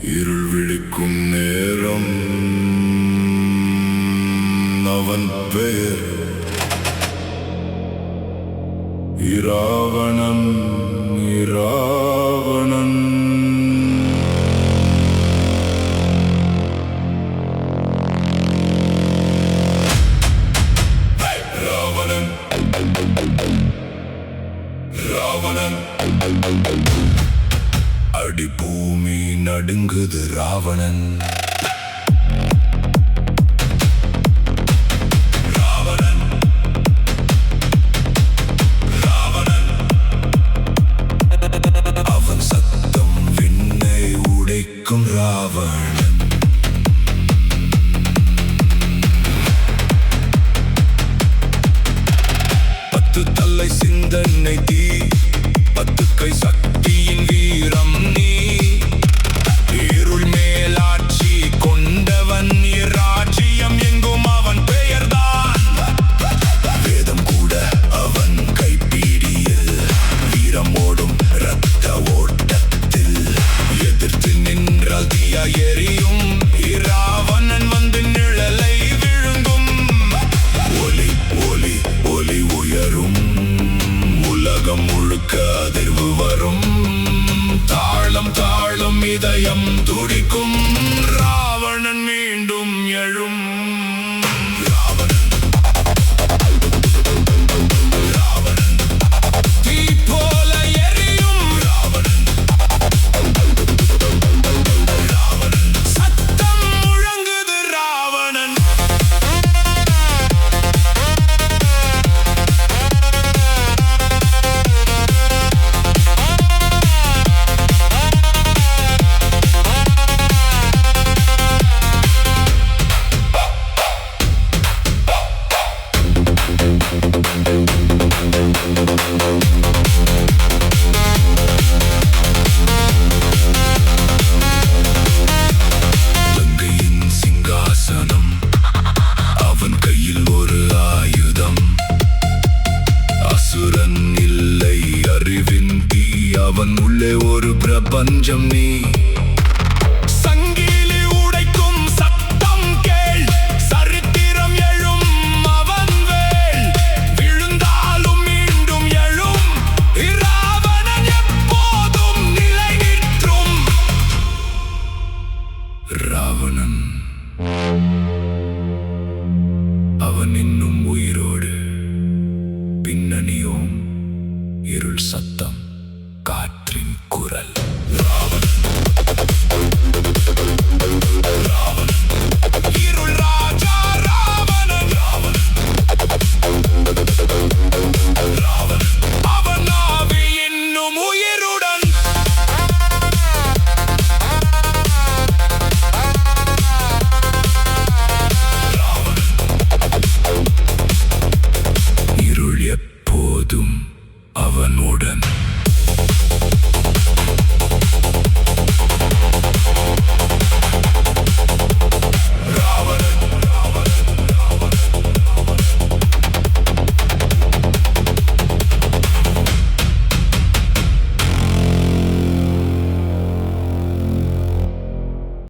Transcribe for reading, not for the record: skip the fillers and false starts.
இருள் விழிக்கும் நேரம் அவன் பெயர் இராவணன். இராவணன் ராவணன் ராவணன் அடி பூமி நடுங்குது ராவணன். ராவணன் ராவணன் அவன் சத்தம் விண்ணை உடைக்கும் ராவணன். பத்து தலை சிந்தனை தீ, பத்து கை சக்தியின் வீரம் நீ. இருள் மேலாட்சி கொண்டவன், இராஜ்யம் எங்கும் அவன் பெயர்தான். வேதம் கூட அவன் கைப்பிடியில், வீரமோடும் இரத்த ஓட்டத்தில். எதிர்த்து நின்றால் தீயா எரியும், இராவணன் வந்து நிழலை விழுங்கும். ஒலி ஒலி ஒலி உயரும், உலகம் முழுக்க அதிர்வு வரும். தாளம் தாளம் இதயம் துடிக்கும், ராவணன் மீண்டும் எழும். ராவணன் ராவணன் தீ போல எரியும். ராவணன் ராவணன் சத்தம் முழங்குது. ராவணன் லங்கையின் சிங்காசனம் அவன் கையில் ஒரு ஆயுதம். அசுரன் இல்லை அறிவின் தீ, அவன் உள்ளே ஒரு பிரபஞ்சம் நீ.